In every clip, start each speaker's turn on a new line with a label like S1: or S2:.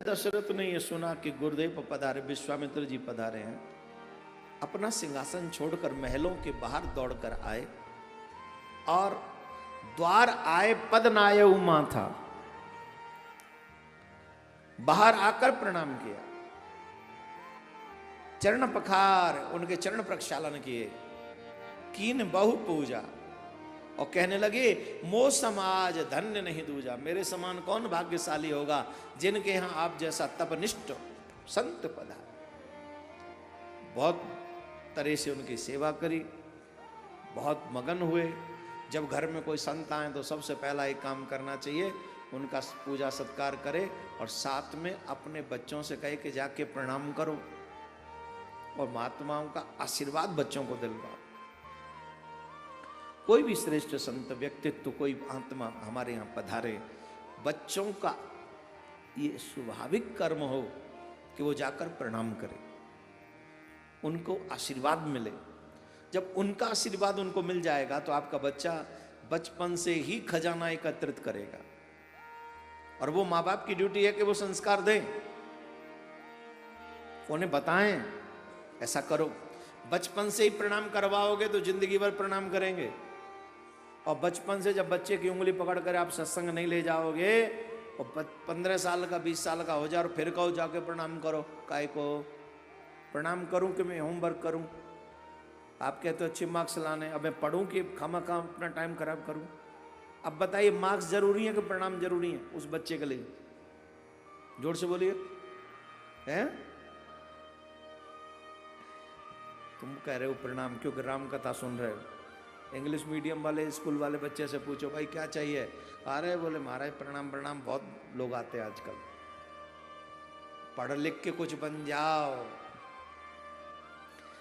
S1: दशरथ ने यह सुना कि गुरुदेव पधारे, विश्वामित्र जी पधारे हैं, अपना सिंहासन छोड़कर महलों के बाहर दौड़कर आए और द्वार आए पद नाय उमा था, बाहर आकर प्रणाम किया, चरण पखार उनके चरण प्रक्षालन किए, कीन बहु पूजा और कहने लगे मो समाज धन्य नहीं दूजा। मेरे समान कौन भाग्यशाली होगा जिनके यहां आप जैसा तपनिष्ठ संत पधारे। बहुत तरह से उनकी सेवा करी, बहुत मगन हुए। जब घर में कोई संत आए तो सबसे पहला एक काम करना चाहिए, उनका पूजा सत्कार करे और साथ में अपने बच्चों से कहे कि जाके प्रणाम करो और महात्माओं का आशीर्वाद बच्चों को दिलवाओ। कोई भी श्रेष्ठ संत व्यक्तित्व, कोई आत्मा हमारे यहाँ पधारे, बच्चों का ये स्वाभाविक कर्म हो कि वो जाकर प्रणाम करे, उनको आशीर्वाद मिले। जब उनका आशीर्वाद उनको मिल जाएगा तो आपका बच्चा बचपन से ही खजाना एकत्रित करेगा और वो माँ बाप की ड्यूटी है कि वो संस्कार दें, उन्हें बताएं ऐसा करो। बचपन से ही प्रणाम करवाओगे तो जिंदगी भर प्रणाम करेंगे। और बचपन से जब बच्चे की उंगली पकड़कर आप सत्संग नहीं ले जाओगे और 15 साल का 20 साल का हो जाए और फिर कहो जाके प्रणाम करो, काय को प्रणाम करूं कि मैं होमवर्क करूं? आप कहते हो अच्छे मार्क्स लाने, अब मैं पढ़ूं कि खामखा अपना टाइम खराब करूं? अब बताइए, मार्क्स जरूरी है कि प्रणाम जरूरी है उस बच्चे के लिए? जोर से बोलिए। हैं? तुम कह रहे हो प्रणाम क्योंकि राम कथा सुन रहे हो। इंग्लिश मीडियम वाले स्कूल वाले बच्चे से पूछो भाई क्या चाहिए, अरे बोले महाराज प्रणाम प्रणाम, बहुत लोग आते हैं आजकल, पढ़ लिख के कुछ बन जाओ।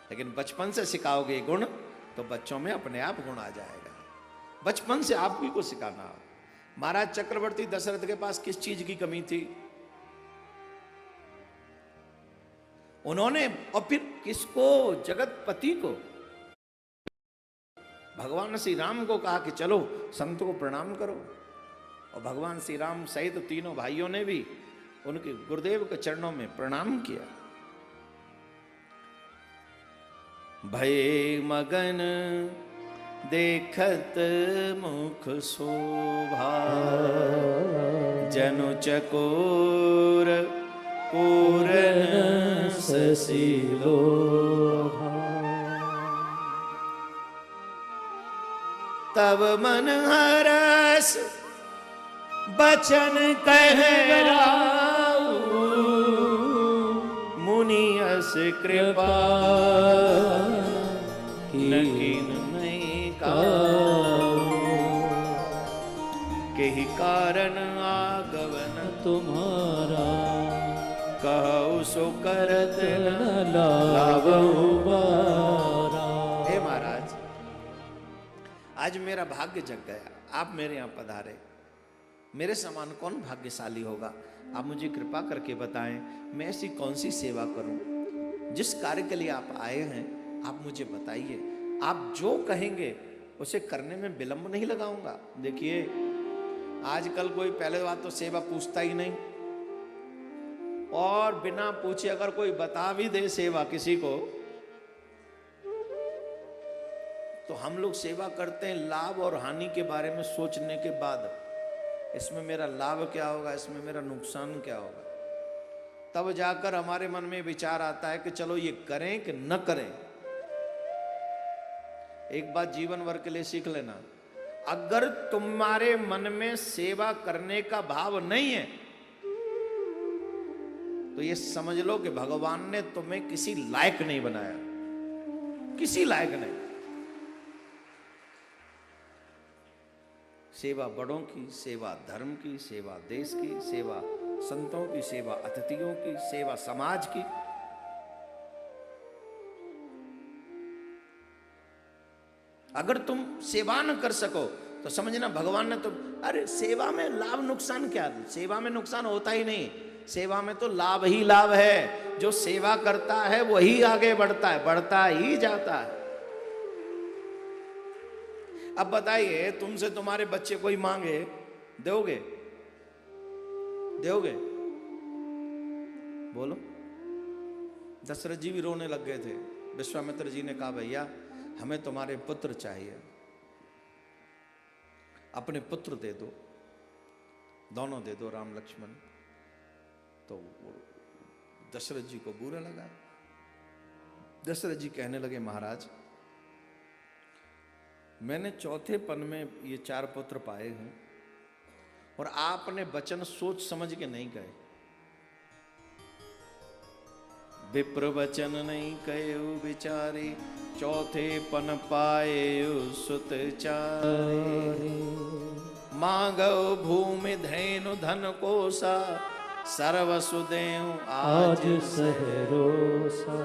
S1: लेकिन बचपन से सिखाओगे गुण तो बच्चों में अपने आप गुण आ जाएगा। बचपन से आप ही को सिखाना। महाराज चक्रवर्ती दशरथ के पास किस चीज की कमी थी? उन्होंने, और फिर किसको? जगतपति को, भगवान श्री राम को कहा कि चलो संत को प्रणाम करो। और भगवान श्री राम सहित तीनों भाइयों ने भी उनके गुरुदेव के चरणों में प्रणाम किया। भय मगन देखत मुख शोभा, जनु चकोर पूरन ससीलो। तब मन हरस बचन कहराऊ, मुनि अस कृपा कीन नहीं काऊ। केहि कारण आगवन तुम्हारा, कहु सो करत न लावहु बारा। हे महाराज, आज मेरा भाग्य जग गया, आप मेरे यहाँ पधारे। मेरे समान कौन भाग्यशाली होगा? आप मुझे कृपा करके बताएं, मैं ऐसी कौन सी सेवा करूं? जिस कार्य के लिए आप आए हैं आप मुझे बताइए। आप जो कहेंगे उसे करने में विलंब नहीं लगाऊंगा। देखिए आजकल कोई, पहले बात तो सेवा पूछता ही नहीं, और बिना पूछे अगर कोई बता भी दे सेवा किसी को तो हम लोग सेवा करते हैं लाभ और हानि के बारे में सोचने के बाद। इसमें मेरा लाभ क्या होगा, इसमें मेरा नुकसान क्या होगा, तब जाकर हमारे मन में विचार आता है कि चलो ये करें कि न करें। एक बात जीवन भर के लिए सीख लेना, अगर तुम्हारे मन में सेवा करने का भाव नहीं है तो ये समझ लो कि भगवान ने तुम्हें किसी लायक नहीं बनाया, किसी लायक नहीं। सेवा बड़ों की, सेवा धर्म की, सेवा देश की, सेवा संतों की, सेवा अतिथियों की, सेवा समाज की। अगर तुम सेवा न कर सको तो समझना भगवान ने तो, अरे सेवा में लाभ नुकसान क्या? सेवा में नुकसान होता ही नहीं, सेवा में तो लाभ ही लाभ है। जो सेवा करता है वही आगे बढ़ता है, बढ़ता ही जाता है। अब बताइए, तुमसे तुम्हारे बच्चे कोई मांगे, दोगे? दोगे? बोलो। दशरथ जी भी रोने लग गए थे। विश्वामित्र जी ने कहा भैया हमें तुम्हारे पुत्र चाहिए, अपने पुत्र दे दो, दोनों दे दो, राम लक्ष्मण। तो दशरथ जी को बुरा लगा। दशरथ जी कहने लगे महाराज मैंने चौथे पन में ये 4 पुत्र पाए हैं और आपने वचन सोच समझ के नहीं कहे। विप्र वचन नहीं कहे बिचारे, चौथे पन पाए सुत चारे। मांगो भूमि धैनु धन कोसा, सर्वसु देहु आज सहरोसा।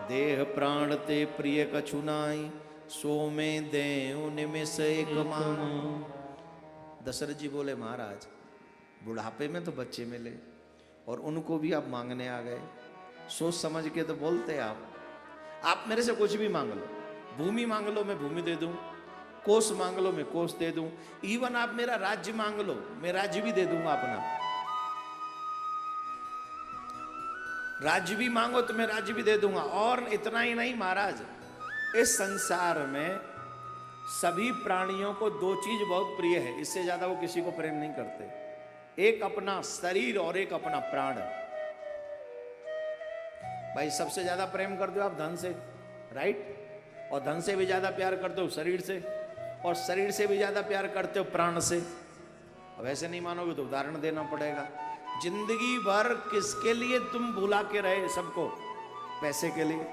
S1: देह प्राण ते प्रिय कछु नाई, सो में देहु निमिष एक मांग। दशरथ जी बोले महाराज बुढ़ापे में तो बच्चे मिले और उनको भी आप मांगने आ गए, सोच समझ के तो बोलते आप मेरे से कुछ भी मांग लो, भूमि मांग लो मैं भूमि दे दूं, कोष मांग लो मैं कोष दे दूं, इवन आप मेरा राज्य मांग लो मैं राज्य भी दे दूंगा अपना। राज्य भी मांगो तो मैं राज्य भी दे दूंगा। और इतना ही नहीं महाराज, इस संसार में सभी प्राणियों को 2 चीज बहुत प्रिय है, इससे ज्यादा वो किसी को प्रेम नहीं करते। एक अपना शरीर और एक अपना प्राण। भाई सबसे ज्यादा प्रेम करते हो आप धन से, राइट? और धन से भी ज्यादा प्यार करते हो शरीर से, और शरीर से भी ज्यादा प्यार करते हो प्राण से। अब ऐसे नहीं मानोगे तो उदाहरण देना पड़ेगा। जिंदगी भर किसके लिए तुम भुला के रहे सबको? पैसे के लिए।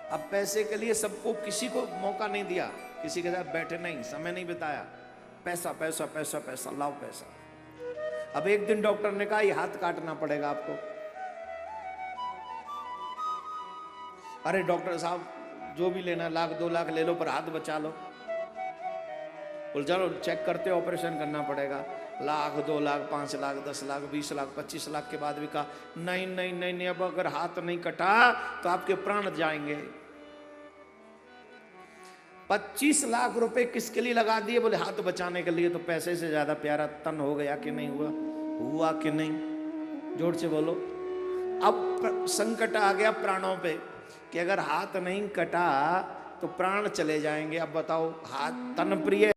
S1: अब पैसे के लिए सबको, किसी को मौका नहीं दिया, किसी के साथ बैठे नहीं, समय नहीं बिताया, पैसा पैसा पैसा पैसा, लाओ पैसा। अब एक दिन डॉक्टर ने कहा ये हाथ काटना पड़ेगा आपको। अरे डॉक्टर साहब जो भी लेना 1 लाख 2 लाख ले लो पर हाथ बचा लो। बोल चलो चेक करते ऑपरेशन करना पड़ेगा। 1 लाख 2 लाख 5 लाख 10 लाख 20 लाख 25 लाख के बाद भी कहा नहीं नहीं नहीं नहीं, अब अगर हाथ नहीं कटा तो आपके प्राण जाएंगे। 25 लाख रुपए किसके लिए लगा दिए? बोले हाथ बचाने के लिए। तो पैसे से ज्यादा प्यारा तन हो गया कि नहीं हुआ? हुआ कि नहीं? जोर से बोलो। अब संकट आ गया प्राणों पे कि अगर हाथ नहीं कटा तो प्राण चले जाएंगे। अब बताओ, हाथ तन प्रिय